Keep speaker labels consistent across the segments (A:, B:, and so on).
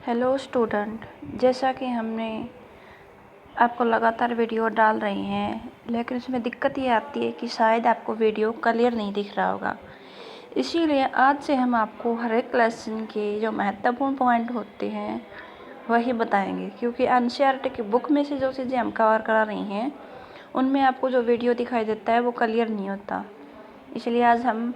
A: Hello student, जैसा कि हमने आपको लगातार वीडियो डाल रहे हैं, लेकिन उसमें दिक्कत ये आती है कि शायद आपको वीडियो क्लियर नहीं दिख रहा होगा। इसीलिए आज से हम आपको हर एक लेसन के जो महत्वपूर्ण पॉइंट होते हैं वही बताएंगे, क्योंकि एनसीईआरटी की बुक में से जो चीज़ें हम कवर करा रही हैं उनमें आपको जो वीडियो दिखाई देता है वो क्लियर नहीं होता। इसलिए आज हम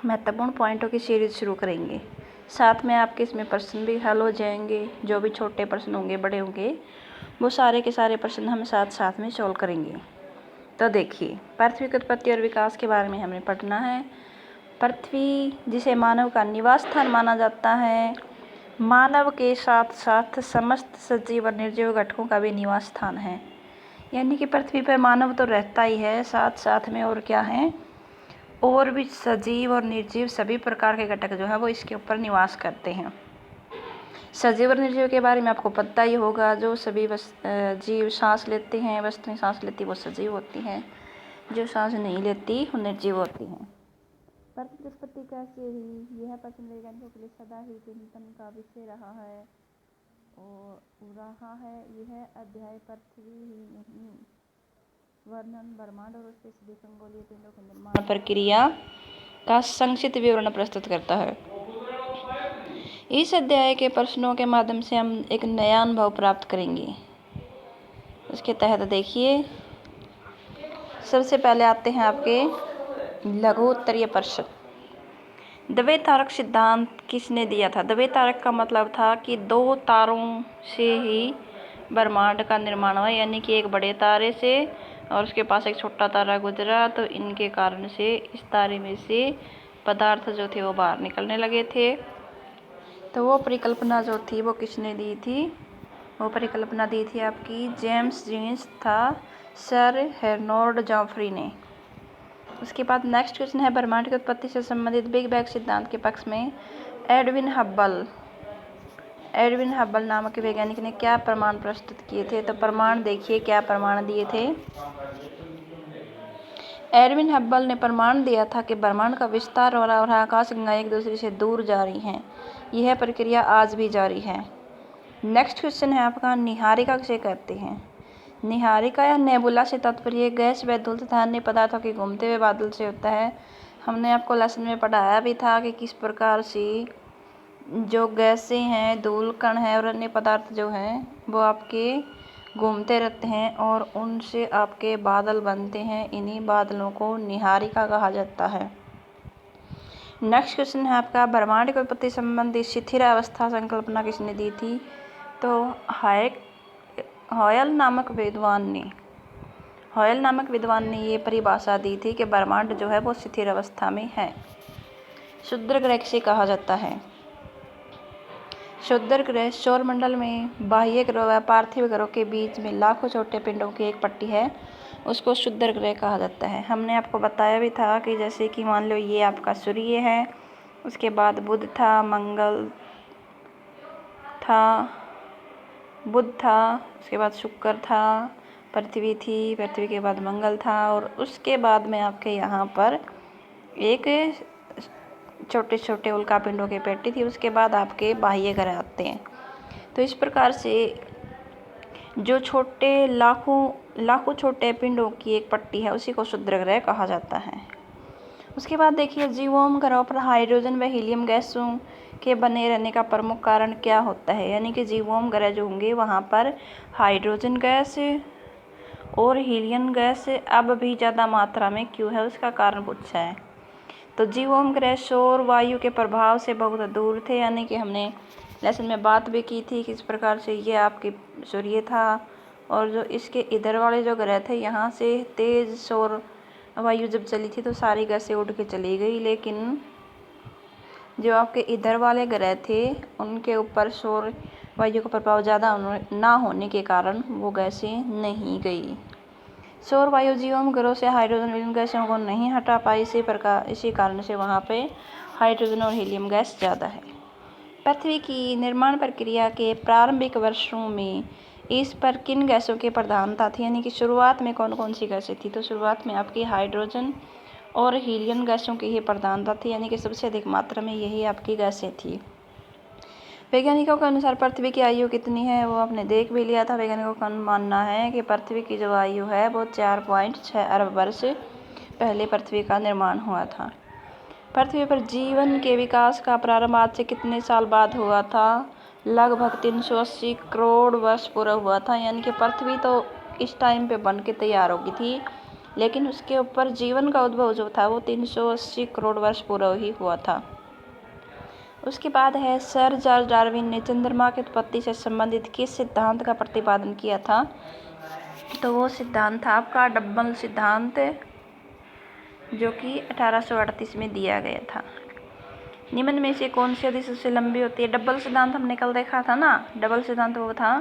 A: महत्वपूर्ण पॉइंटों की सीरीज़ शुरू करेंगे। साथ में आपके इसमें प्रश्न भी हल हो जाएंगे। जो भी छोटे प्रश्न होंगे, बड़े होंगे, वो सारे के सारे प्रश्न हम साथ साथ में सॉल्व करेंगे। तो देखिए, पृथ्वी की उत्पत्ति और विकास के बारे में हमें पढ़ना है। पृथ्वी, जिसे मानव का निवास स्थान माना जाता है, मानव के साथ साथ समस्त सजीव और निर्जीव घटकों का भी निवास स्थान है। यानी कि पृथ्वी पर मानव तो रहता ही है, साथ साथ में और क्या है, और भी सजीव और निर्जीव सभी प्रकार के घटक जो है वो इसके ऊपर निवास करते हैं। सजीव और निर्जीव के बारे में आपको पता ही होगा। जो सभी जीव सांस लेते हैं, वस्तुएं सांस लेती वो सजीव होती हैं, जो सांस नहीं लेती वो निर्जीव होती हैं। पृथ्वी की उत्पत्ति कैसे हुई, यह प्रश्न वैज्ञानिकों के लिए सदा ही चिंतन का विषय रहा है। यह अध्याय पृथ्वी ही नहीं, वर्णन, ब्रह्मांड और उसके सभी खगोलीय पिंडों के निर्माण प्रक्रिया का संक्षिप्त विवरण प्रस्तुत करता है। इस अध्याय के प्रश्नों के माध्यम से हम एक नया अनुभव प्राप्त करेंगे। उसके तहत देखिए, सबसे पहले आते हैं आपके लघु उत्तरीय प्रश्न। द्वितारक सिद्धांत किसने दिया था? द्वितारक का मतलब था कि दो तारों से ही ब्रह्मांड का निर्माण हुआ, यानी कि एक बड़े तारे से और उसके पास एक छोटा तारा गुजरा, तो इनके कारण से इस तारे में से पदार्थ जो थे वो बाहर निकलने लगे थे। तो वो परिकल्पना जो थी वो किसने दी थी? वो परिकल्पना दी थी आपकी जेम्स जीन्स था सर हेरनोल्ड जॉफरी ने। उसके बाद नेक्स्ट क्वेश्चन है, ब्रह्मांड की उत्पत्ति से संबंधित बिग बैंग सिद्धांत के पक्ष में एडविन हब्बल नामक वैज्ञानिक ने क्या प्रमाण प्रस्तुत किए थे? तो प्रमाण देखिए, क्या प्रमाण दिए थे। एडविन हब्बल ने प्रमाण दिया था कि ब्रह्मांड का विस्तार और आकाशगंगाएं एक दूसरे से दूर जा रही हैं। यह प्रक्रिया आज भी जारी है। नेक्स्ट क्वेश्चन है आपका, निहारिका किसे कहते हैं? निहारिका या नेबुला से तात्पर्य गैस व धूल तथा अन्य पदार्थों के घूमते हुए बादल से होता है। हमने आपको लेसन में पढ़ाया भी था कि किस प्रकार से जो गैसें हैं, धूल कण है और अन्य पदार्थ जो हैं वो आपके घूमते रहते हैं और उनसे आपके बादल बनते हैं। इन्हीं बादलों को निहारिका कहा जाता है। नेक्स्ट क्वेश्चन है आपका, ब्रह्मांड की उत्पत्ति संबंधी शिथिल अवस्था संकल्पना किसने दी थी? तो हॉयल नामक विद्वान ने ये परिभाषा दी थी कि ब्रह्मांड जो है वो शिथिल अवस्था में है। क्षुद्र ग्रह किसे कहा जाता है? क्षुद्र ग्रह सौरमंडल में बाह्य ग्रह व पार्थिव ग्रहों के बीच में लाखों छोटे पिंडों की एक पट्टी है, उसको क्षुद्र ग्रह कहा जाता है। हमने आपको बताया भी था कि जैसे कि मान लो ये आपका सूर्य है, उसके बाद बुध था, उसके बाद शुक्र था, पृथ्वी थी, पृथ्वी के बाद मंगल था और उसके बाद में आपके यहाँ पर एक छोटे छोटे उल्कापिंडों की पेटी थी। उसके बाद आपके बाह्य ग्रह आते हैं। तो इस प्रकार से जो छोटे लाखों छोटे पिंडों की एक पट्टी है उसी को क्षुद्र ग्रह कहा जाता है। उसके बाद देखिए, जीवाश्म ग्रहों पर हाइड्रोजन व हीलियम गैसों के बने रहने का प्रमुख कारण क्या होता है? यानी कि जीवाश्म ग्रह जो होंगे वहाँ पर हाइड्रोजन गैस और हीलियम गैस अब भी ज़्यादा मात्रा में क्यों है, उसका कारण पूछा है। तो जीवाश्म ग्रह सौर वायु के प्रभाव से बहुत दूर थे, यानी कि हमने लेसन में बात भी की थी किस प्रकार से ये आपके सूर्य था और जो इसके इधर वाले जो ग्रह थे यहाँ से तेज सौर वायु जब चली थी तो सारी गैसें उड़ के चली गई, लेकिन जो आपके इधर वाले ग्रह थे उनके ऊपर सौर वायु का प्रभाव ज़्यादा ना होने के कारण वो गैसें नहीं गई। सौर वायु जीवाश्म ग्रहों से हाइड्रोजन हीलियम गैसों को नहीं हटा पाई, इसी कारण से वहाँ पे हाइड्रोजन और हीलियम गैस ज़्यादा है। पृथ्वी की निर्माण प्रक्रिया के प्रारंभिक वर्षों में इस पर किन गैसों की प्रधानता थी? यानी कि शुरुआत में कौन कौन सी गैसें थी? तो शुरुआत में आपकी हाइड्रोजन और हीलियम गैसों की ही प्रधानता थी, यानी कि सबसे अधिक मात्रा में यही आपकी गैसें थी। वैज्ञानिकों के अनुसार पृथ्वी की आयु कितनी है वो आपने देख भी लिया था। वैज्ञानिकों का मानना है कि पृथ्वी की जो आयु है वो 4.6 अरब वर्ष पहले पृथ्वी का निर्माण हुआ था। पृथ्वी पर जीवन के विकास का प्रारंभ आज से कितने साल बाद हुआ था? लगभग 380 करोड़ वर्ष पूरा हुआ था। यानी कि पृथ्वी तो इस टाइम पे बन के तैयार हो गई थी, लेकिन उसके ऊपर जीवन का उद्भव जो था वो 380 करोड़ वर्ष पूर्व ही हुआ था। उसके बाद है सर चार्ल्स डार्विन ने चंद्रमा की उत्पत्ति से संबंधित किस सिद्धांत का प्रतिपादन किया था? तो वो सिद्धांत था आपका डबल सिद्धांत, जो कि 1838 में दिया गया था। निम्न में से कौन सी अवधि सबसे लंबी होती है? डबल सिद्धांत हमने कल देखा था ना। डबल सिद्धांत वो था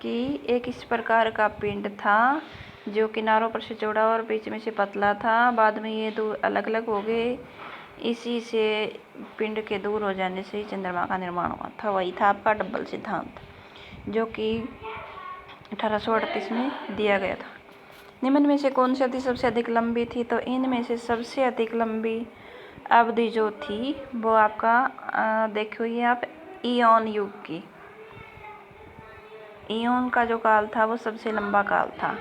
A: कि एक इस प्रकार का पिंड था जो किनारों पर से चौड़ा और बीच में से पतला था, बाद में ये दो अलग अलग हो गए, इसी से पिंड के दूर हो जाने से ही चंद्रमा का निर्माण हुआ था। वही था आपका डबल सिद्धांत, जो कि 1838 में दिया गया था। निम्न में से कौन सी अवधि सबसे अधिक लंबी थी? तो इनमें से सबसे अधिक लंबी अवधि जो थी वो आपका देखो ये आप इयोन युग की, इयोन का जो काल था वो सबसे लंबा काल था।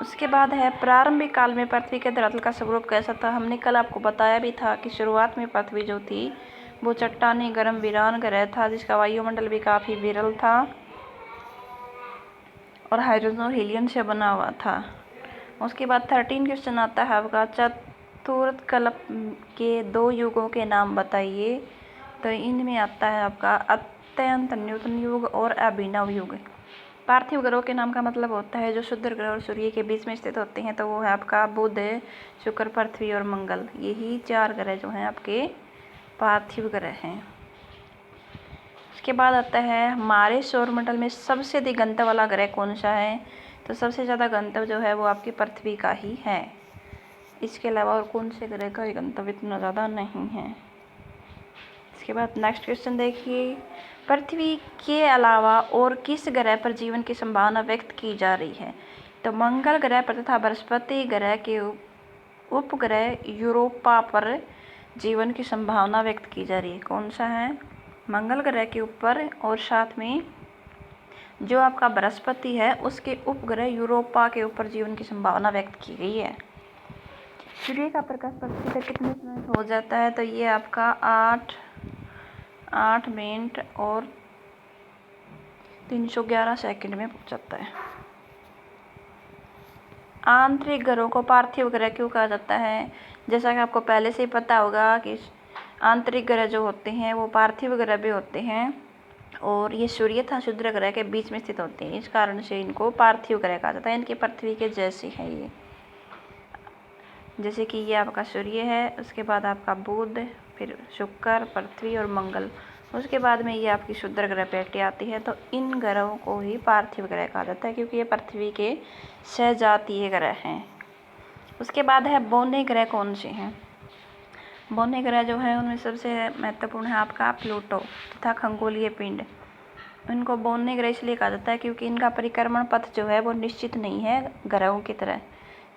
A: उसके बाद है प्रारंभिक काल में पृथ्वी के धरातल का स्वरूप कैसा था? हमने कल आपको बताया भी था कि शुरुआत में पृथ्वी जो थी वो चट्टानी गर्म वीरान ग्रह था, जिसका वायुमंडल भी काफ़ी विरल था और हाइड्रोजन और हीलियम से बना हुआ था। उसके बाद 13 क्वेश्चन आता है आपका चतुर्थ कल्प के 2 युगों के नाम बताइए। तो इनमें आता है आपका अत्यंत न्यूतन युग और अभिनव युग। पार्थिव ग्रहों के नाम का मतलब होता है जो शुद्ध ग्रह और सूर्य के बीच में स्थित होते हैं, तो वो है आपका बुध, शुक्र, पृथ्वी और मंगल। यही 4 ग्रह जो हैं आपके पार्थिव ग्रह हैं। उसके बाद आता है हमारे सौरमंडल में सबसे अधिक घनत्व वाला ग्रह कौन सा है? तो सबसे ज़्यादा घनत्व जो है वो आपकी पृथ्वी का ही है। इसके अलावा और कौन से ग्रह का घनत्व इतना ज़्यादा नहीं है। इसके बाद नेक्स्ट क्वेश्चन देखिए, पृथ्वी के अलावा और किस ग्रह पर जीवन की संभावना व्यक्त की जा रही है? तो मंगल ग्रह पर तथा बृहस्पति ग्रह के उपग्रह यूरोपा पर जीवन की संभावना व्यक्त की जा रही है। कौन सा है? मंगल ग्रह के ऊपर, और साथ में जो आपका बृहस्पति है उसके उपग्रह यूरोपा के ऊपर जीवन की संभावना व्यक्त की गई है। सूर्य का प्रकाश पृथ्वी तक कितने समय में हो जाता है? तो ये आपका 8 मिनट और 311 सेकंड में पहुंच जाता है। आंतरिक ग्रहों को पार्थिव ग्रह क्यों कहा जाता है? जैसा कि आपको पहले से ही पता होगा कि आंतरिक ग्रह जो होते हैं वो पार्थिव ग्रह भी होते हैं, और ये सूर्य तथा शुद्ध ग्रह के बीच में स्थित होते हैं, इस कारण से इनको पार्थिव ग्रह कहा जाता है। इनकी पृथ्वी के जैसे है ये, जैसे कि ये आपका सूर्य है, उसके बाद आपका बुध, फिर शुक्र, पृथ्वी और मंगल, उसके बाद में ये आपकी शुद्ध ग्रह पेटी आती है। तो इन ग्रहों को ही पार्थिव ग्रह कहा जाता है क्योंकि ये पृथ्वी के सजातीय ग्रह हैं। उसके बाद है बौने ग्रह कौन से हैं? बौने ग्रह जो है उनमें सबसे महत्वपूर्ण है आपका प्लूटो तथा खगोलीय पिंड। इनको बौने ग्रह इसलिए कहा जाता है क्योंकि इनका परिक्रमण पथ जो है वो निश्चित नहीं है ग्रहों की तरह,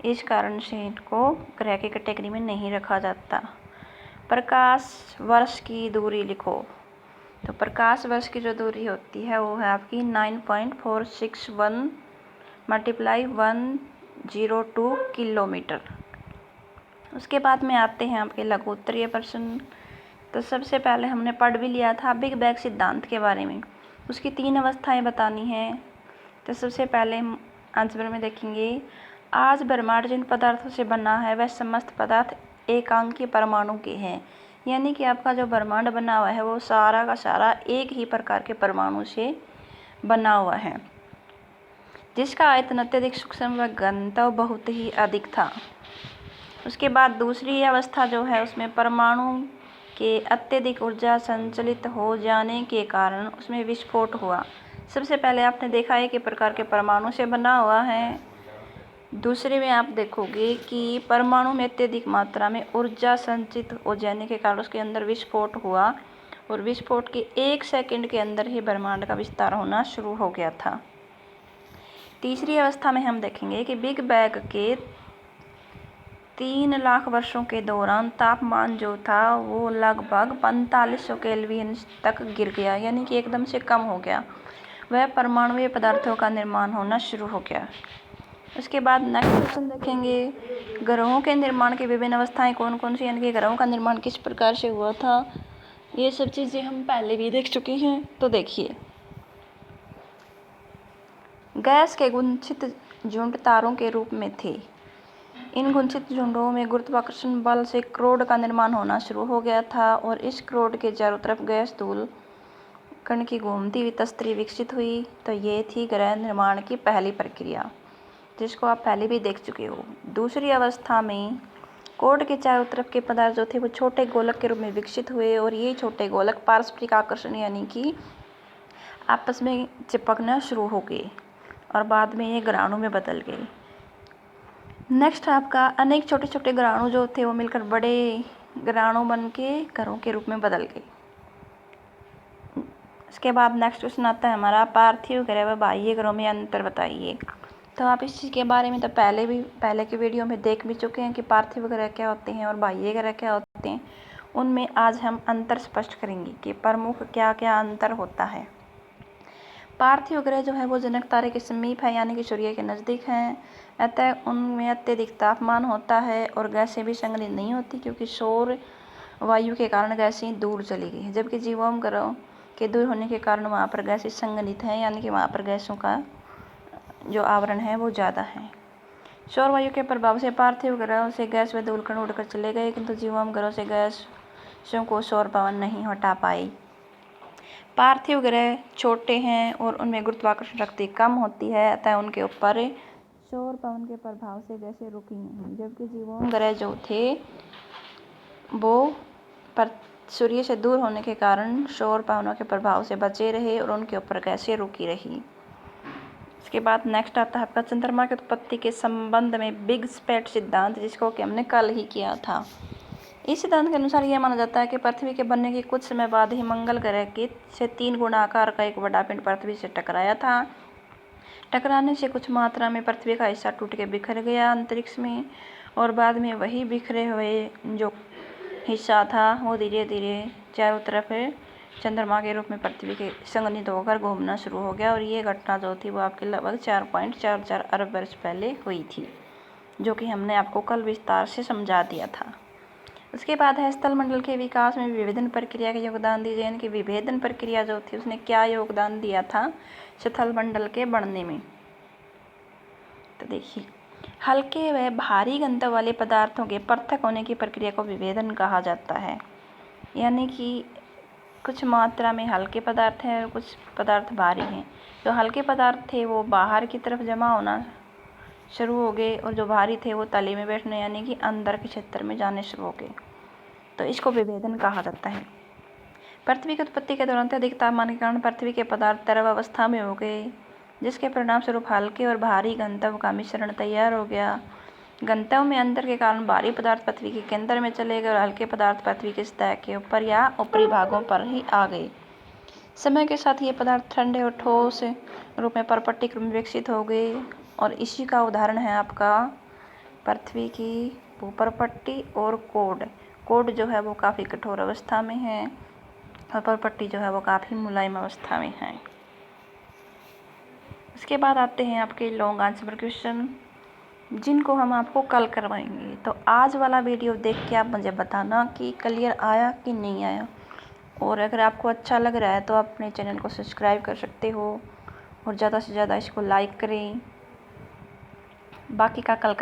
A: इस कारण से इनको ग्रह की कैटेगरी में नहीं रखा जाता। प्रकाश वर्ष की दूरी लिखो। तो प्रकाश वर्ष की जो दूरी होती है वो है आपकी 9.461 मल्टीप्लाई 102 किलोमीटर। उसके बाद में आते हैं आपके लघुत्तरीय प्रश्न। तो सबसे पहले हमने पढ़ भी लिया था बिग बैंग सिद्धांत के बारे में, उसकी 3 अवस्थाएं बतानी हैं। तो सबसे पहले हम आंसर में देखेंगे, आज ब्रह्मांड जिन पदार्थों से बना है वह समस्त पदार्थ एकांकीय परमाणु के हैं। यानी कि आपका जो ब्रह्मांड बना हुआ है वो सारा का सारा एक ही प्रकार के परमाणु से बना हुआ है, जिसका आयतन अत्यधिक सूक्ष्म व घनत्व बहुत ही अधिक था। उसके बाद दूसरी अवस्था जो है उसमें परमाणु के अत्यधिक ऊर्जा संचलित हो जाने के कारण उसमें विस्फोट हुआ। सबसे पहले आपने देखा एक ही प्रकार के परमाणु से बना हुआ है। दूसरे में आप देखोगे कि परमाणु में अत्यधिक मात्रा में ऊर्जा संचित हो जाने के कारण उसके अंदर विस्फोट हुआ, और विस्फोट के 1 सेकंड के अंदर ही ब्रह्मांड का विस्तार होना शुरू हो गया था। तीसरी अवस्था में हम देखेंगे कि बिग बैंग के 3 लाख वर्षों के दौरान तापमान जो था वो लगभग 4500 केल्विन तक गिर गया, यानी कि एकदम से कम हो गया। वह परमाणुीय पदार्थों का निर्माण होना शुरू हो गया। उसके बाद नेक्स्ट क्वेश्चन देखेंगे, ग्रहों के निर्माण की विभिन्न अवस्थाएं कौन कौन सी, यानी कि ग्रहों का निर्माण किस प्रकार से हुआ था। ये सब चीज़ें हम पहले भी देख चुके हैं। तो देखिए, गैस के गुंछित झुंड तारों के रूप में थे। इन गुंछित झुंडों में गुरुत्वाकर्षण बल से क्रोड का निर्माण होना शुरू हो गया था और इस क्रोड के चारों तरफ गैस धूल कण की घूमती हुई तस्तरी विकसित हुई। तो ये थी ग्रह निर्माण की पहली प्रक्रिया, जिसको आप पहले भी देख चुके हो। दूसरी अवस्था में कोड के चारों तरफ के पदार्थ जो थे वो छोटे गोलक के रूप में विकसित हुए और ये छोटे गोलक पारस्परिक आकर्षण यानी कि आपस में चिपकना शुरू हो गए और बाद में ये ग्रहाणु में बदल गए। नेक्स्ट आपका अनेक छोटे छोटे ग्रहाणु जो थे वो मिलकर बड़े ग्रहाणु बन के ग्रहों के रूप में बदल गए। इसके बाद नेक्स्ट क्वेश्चन आता है हमारा, पार्थिव ग्रह व बाह्य ग्रहों में अंतर बताइए। तो आप इस चीज़ के बारे में तो पहले के वीडियो में देख भी चुके हैं कि पार्थिव ग्रह क्या होते हैं और बाह्य ग्रह क्या होते हैं। उनमें आज हम अंतर स्पष्ट करेंगे कि प्रमुख क्या क्या अंतर होता है। पार्थिव ग्रह जो है वो जनक तारे के समीप है, यानी कि सूर्य के नज़दीक हैं, अतः उनमें अत्यधिक तापमान होता है और गैसें भी संघनित नहीं होती, क्योंकि सौर वायु के कारण गैसें दूर चली गई। जबकि जीवाश्म ग्रहों के दूर होने के कारण वहाँ पर गैसें संघनित हैं, यानी कि वहाँ पर गैसों का जो आवरण है वो ज़्यादा है। सौर वायु के प्रभाव से पार्थिव ग्रहों से गैस व धूल कण उड़कर चले गए, किंतु जीवाश्म ग्रहों से गैसों को सौर पवन नहीं हटा पाए। पार्थिव ग्रह छोटे हैं और उनमें गुरुत्वाकर्षण शक्ति कम होती है, अतः उनके ऊपर सौर पवन के प्रभाव से गैसें रुकी नहीं। जबकि जीवाश्म ग्रह जो थे वो सूर्य से दूर होने के कारण सौर पवनों के प्रभाव से बचे रहे और उनके ऊपर गैसें रुकी रही। इसके बाद नेक्स्ट आता है आपका चंद्रमा की उत्पत्ति के संबंध में बिग स्पैट सिद्धांत, जिसको कि हमने कल ही किया था। इस सिद्धांत के अनुसार यह माना जाता है कि पृथ्वी के बनने के कुछ समय बाद ही मंगल ग्रह के से 3 गुना आकार का एक बड़ा पिंड पृथ्वी से टकराया था। टकराने से कुछ मात्रा में पृथ्वी का हिस्सा टूट के बिखर गया अंतरिक्ष में और बाद में वही बिखरे हुए जो हिस्सा था वो धीरे धीरे चारों तरफ चंद्रमा के रूप में पृथ्वी के संघनित होकर घूमना शुरू हो गया। और ये घटना जो थी वो आपके लगभग 4.44 अरब वर्ष पहले हुई थी, जो कि हमने आपको कल विस्तार से समझा दिया था। उसके बाद है स्थल मंडल के विकास में विभेदन प्रक्रिया का योगदान दीजिए, यानी कि विभेदन प्रक्रिया जो थी उसने क्या योगदान दिया था स्थल मंडल के बढ़ने में। तो देखिए, हल्के व भारी घनत्व वाले पदार्थों के पृथक होने की प्रक्रिया को विभेदन कहा जाता है, यानी कि कुछ मात्रा में हल्के पदार्थ हैं और कुछ पदार्थ भारी हैं। जो हल्के पदार्थ थे वो बाहर की तरफ जमा होना शुरू हो गए और जो भारी थे वो तले में बैठने यानी कि अंदर के क्षेत्र में जाने शुरू हो गए। तो इसको विभेदन कहा जाता है। पृथ्वी की उत्पत्ति के दौरान अधिक तापमान के कारण पृथ्वी के पदार्थ तरल अवस्था में हो गए, जिसके परिणाम स्वरूप हल्के और भारी घनत्व का मिश्रण तैयार हो गया। घनत्व में अंतर के कारण भारी पदार्थ पृथ्वी के केंद्र में चले गए और हल्के पदार्थ पृथ्वी के सतह के ऊपर या ऊपरी भागों पर ही आ गए। समय के साथ ये पदार्थ ठंडे और ठोस रूप में परपट्टी क्रम में विकसित हो गए और इसी का उदाहरण है आपका पृथ्वी की भूपरपट्टी और कोड जो है वो काफ़ी कठोर अवस्था में है और परपट्टी जो है वो काफ़ी मुलायम अवस्था में है। इसके बाद आते हैं आपके लॉन्ग आंसर क्वेश्चन, जिनको हम आपको कल करवाएंगे। तो आज वाला वीडियो देख के आप मुझे बताना कि क्लियर आया कि नहीं आया, और अगर आपको अच्छा लग रहा है तो आप अपने चैनल को सब्सक्राइब कर सकते हो और ज़्यादा से ज़्यादा इसको लाइक करें। बाकी का कल